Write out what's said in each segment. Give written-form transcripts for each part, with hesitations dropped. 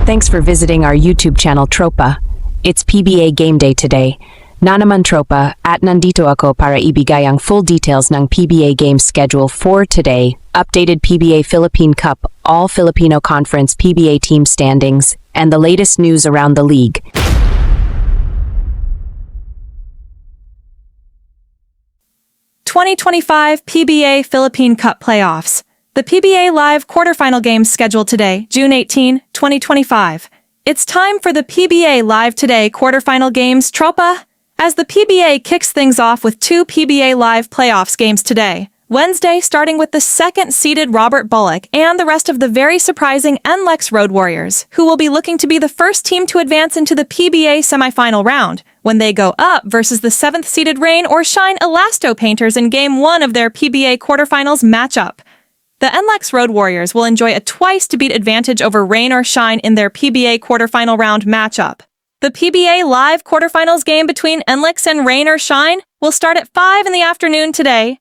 Thanks for visiting our YouTube channel Tropa. It's PBA game day today. Na naman Tropa, at nandito ako para ibigay ang full details ng PBA game schedule for today, updated PBA Philippine Cup, all Filipino Conference PBA team standings, and the latest news around the league. '25 PBA Philippine Cup Playoffs. The PBA Live quarterfinal games scheduled today, June 18, 2025. It's time for the PBA Live Today quarterfinal games, Tropa, as the PBA kicks things off with two PBA Live playoffs games today. Wednesday, starting with the second-seeded Robert Bullock and the rest of the very surprising NLEX Road Warriors, who will be looking to be the first team to advance into the PBA semifinal round, when they go up versus the seventh-seeded Rain or Shine Elasto Painters in Game 1 of their PBA quarterfinals matchup. The NLEX Road Warriors will enjoy a twice-to-beat advantage over Rain or Shine in their PBA quarterfinal round matchup. The PBA Live quarterfinals game between NLEX and Rain or Shine will start at 5 in the afternoon today.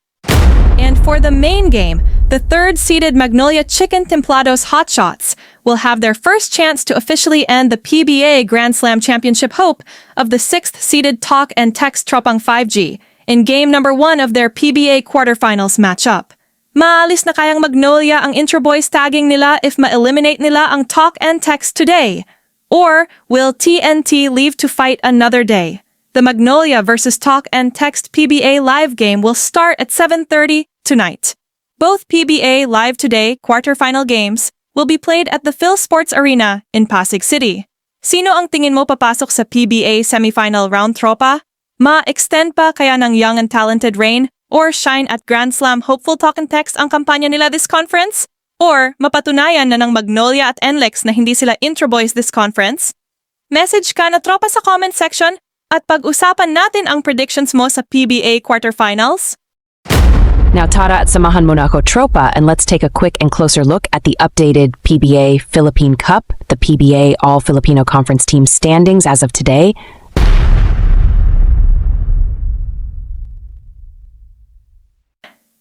And for the main game, the third-seeded Magnolia Chicken Templados Hotshots will have their first chance to officially end the PBA Grand Slam Championship hope of the sixth-seeded Talk and Text Tropang 5G in game number 1 of their PBA quarterfinals matchup. Maalis na kayang Magnolia ang Intro Boys tagging nila if ma-eliminate nila ang Talk and Text today? Or will TNT leave to fight another day? The Magnolia vs. Talk and Text PBA Live game will start at 7:30 tonight. Both PBA Live Today quarterfinal games will be played at the Phil Sports Arena in Pasig City. Sino ang tingin mo papasok sa PBA semifinal round, Tropa? Ma-extend pa kaya ng young and talented Rain or Shine at Grand Slam hopeful Talk and Text ang kampanya nila this conference? Or mapatunayan na ng Magnolia at NLEX na hindi sila Intro Boys this conference? Message ka na, Tropa, sa comment section at pag-usapan natin ang predictions mo sa PBA quarterfinals. Now tara at samahan mo na ako, Tropa, and let's take a quick and closer look at the updated PBA Philippine Cup, the PBA All Filipino Conference team standings as of today.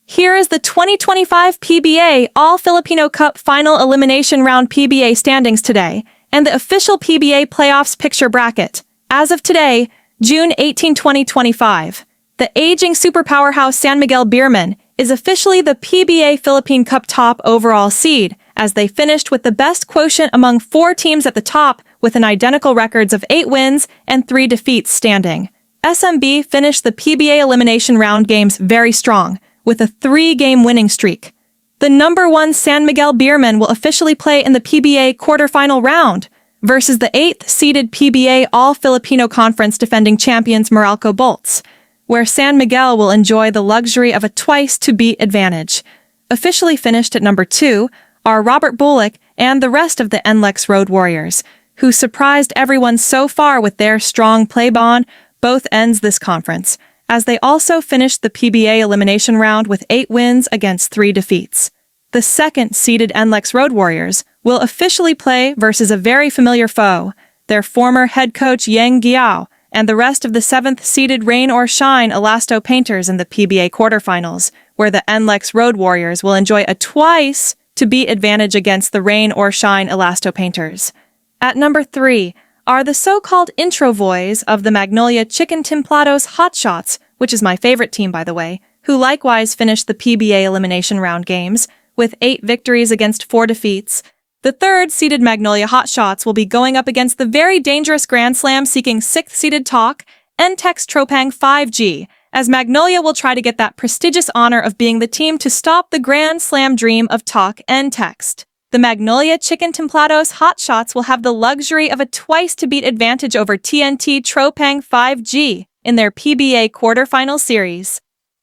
Here is the 2025 PBA All Filipino Cup Final Elimination Round PBA standings today, and the official PBA Playoffs picture bracket. As of today, June 18, 2025, the aging super powerhouse San Miguel Beermen is officially the PBA Philippine Cup top overall seed, as they finished with the best quotient among 4 teams at the top with an identical records of 8 wins and 3 defeats standing. SMB finished the PBA Elimination Round games very strong, with a 3-game winning streak. The number 1 San Miguel Beermen will officially play in the PBA quarterfinal round versus the 8th-seeded PBA All-Filipino Conference defending champions Meralco Bolts, where San Miguel will enjoy the luxury of a twice-to-beat advantage. Officially finished at number 2 are Robert Bullock and the rest of the NLEX Road Warriors, who surprised everyone so far with their strong play on both ends this conference, as they also finished the PBA elimination round with 8 wins against 3 defeats. The second-seeded NLEX Road Warriors will officially play versus a very familiar foe, their former head coach Yang Giao, and the rest of the 7th-seeded Rain or Shine Elasto Painters in the PBA quarterfinals, where the NLEX Road Warriors will enjoy a twice-to-beat advantage against the Rain or Shine Elasto Painters. At number 3 are the so-called intro boys of the Magnolia Chicken Templados Hotshots, which is my favorite team, by the way, who likewise finished the PBA elimination round games with 8 victories against 4 defeats. The third-seeded Magnolia Hotshots will be going up against the very dangerous Grand Slam-seeking 6th-seeded Talk and Text Tropang 5G, as Magnolia will try to get that prestigious honor of being the team to stop the Grand Slam dream of Talk and Text. The Magnolia Chicken Templados Hotshots will have the luxury of a twice-to-beat advantage over TNT Tropang 5G in their PBA quarterfinal series.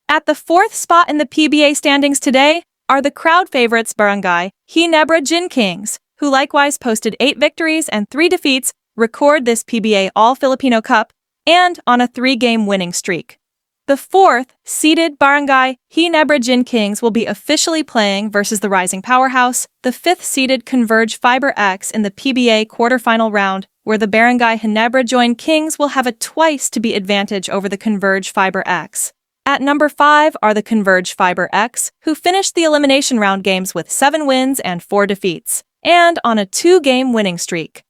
At the 4th spot in the PBA standings today are the crowd favorites Barangay GINEBRA Kings, who likewise posted 8 victories and 3 defeats, record this PBA All-Filipino Cup, and on a 3-game winning streak. The 4th-seeded Barangay GINEBRA Kings will be officially playing versus the rising powerhouse, the 5th-seeded CONVERGE Fiber X in the PBA quarterfinal round, where the Barangay GINEBRA Kings will have a twice-to-beat advantage over the CONVERGE Fiber X. At number 5 are the CONVERGE Fiber X, who finished the elimination round games with 7 wins and 4 defeats, and on a 2-game winning streak.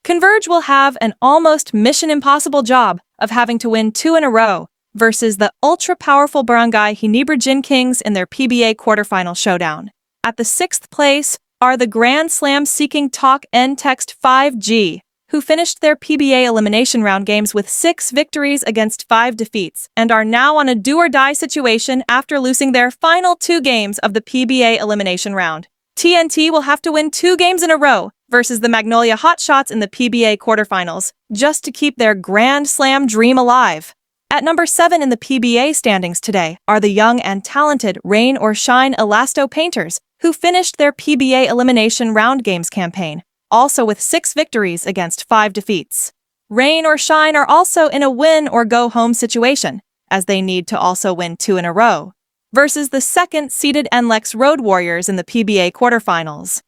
CONVERGE will have an almost mission-impossible job of having to win 2 in a row versus the ultra-powerful Barangay GINEBRA Kings in their PBA quarterfinal showdown. At the 6th place are the Grand Slam-seeking Talk N Text 5G, who finished their PBA elimination round games with 6 victories against 5 defeats and are now on a do-or-die situation after losing their final 2 games of the PBA elimination round. TNT will have to win 2 games in a row versus the Magnolia Hotshots in the PBA quarterfinals just to keep their Grand Slam dream alive. At number 7 in the PBA standings today are the young and talented Rain or Shine Elasto Painters, who finished their PBA elimination round games campaign, also with 6 victories against 5 defeats. Rain or Shine are also in a win-or-go-home situation, as they need to also win 2 in a row, versus the second-seeded NLEX Road Warriors in the PBA quarterfinals.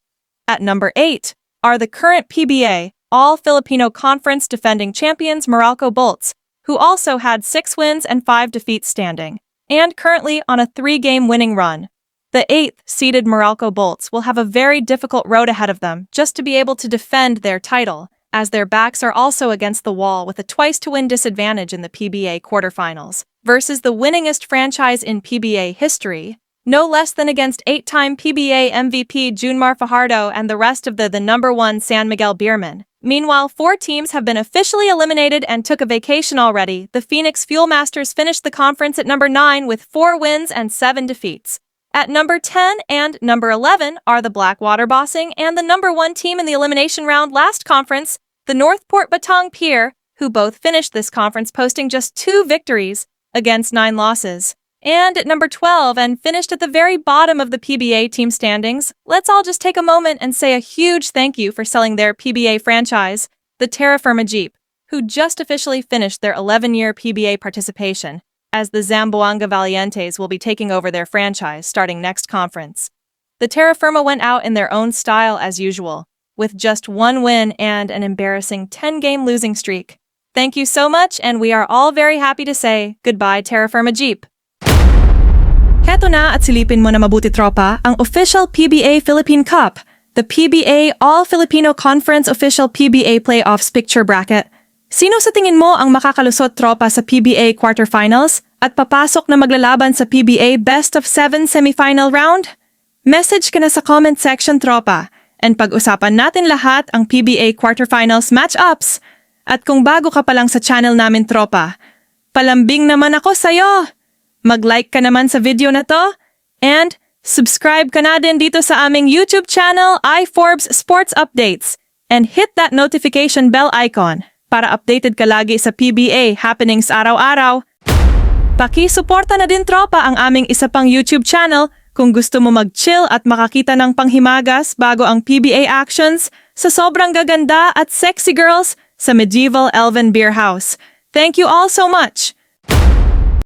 At number 8 are the current PBA All-Filipino Conference defending champions Meralco Bolts, who also had 6 wins and 5 defeats standing, and currently on a 3-game winning run. The 8th-seeded Meralco Bolts will have a very difficult road ahead of them just to be able to defend their title, as their backs are also against the wall with a twice-to-win disadvantage in the PBA quarterfinals, versus the winningest franchise in PBA history, no less than against 8-time PBA MVP Junmar Fajardo and the rest of the number 1 San Miguel Beermen. Meanwhile, 4 teams have been officially eliminated and took a vacation already. The Phoenix Fuelmasters finished the conference at number 9 with 4 wins and 7 defeats. At number 10 and number 11 are the Blackwater Bossing and the number 1 team in the elimination round last conference, the Northport Batang Pier, who both finished this conference posting just 2 victories against 9 losses. And at number 12 and finished at the very bottom of the PBA team standings, let's all just take a moment and say a huge thank you for selling their PBA franchise, the TERRAFIRMA Jeep, who just officially finished their 11-year PBA participation, as the Zamboanga Valientes will be taking over their franchise starting next conference. The TERRAFIRMA went out in their own style as usual, with just 1 win and an embarrassing 10-game losing streak. Thank you so much, and we are all very happy to say goodbye, TERRAFIRMA Jeep. Heto na at silipin mo na mabuti tropa ang official PBA Philippine Cup, the PBA All-Filipino Conference official PBA Playoffs picture bracket. Sino sa tingin mo ang makakalusot tropa sa PBA quarterfinals at papasok na maglalaban sa PBA Best of 7 semifinal round? Message ka na sa comment section tropa, and pag-usapan natin lahat ang PBA quarterfinals match-ups. At kung bago ka pa lang sa channel namin tropa, palambing naman ako sa'yo! Mag-like ka naman sa video na to, and subscribe ka na din dito sa aming YouTube channel, iForbes Sports Updates, and hit that notification bell icon para updated ka lagi sa PBA happenings araw-araw. Paki-suporta na din tropa ang aming isa pang YouTube channel kung gusto mo mag-chill at makakita ng panghimagas bago ang PBA actions sa sobrang gaganda at sexy girls sa Medieval Elven Beer House. Thank you all so much!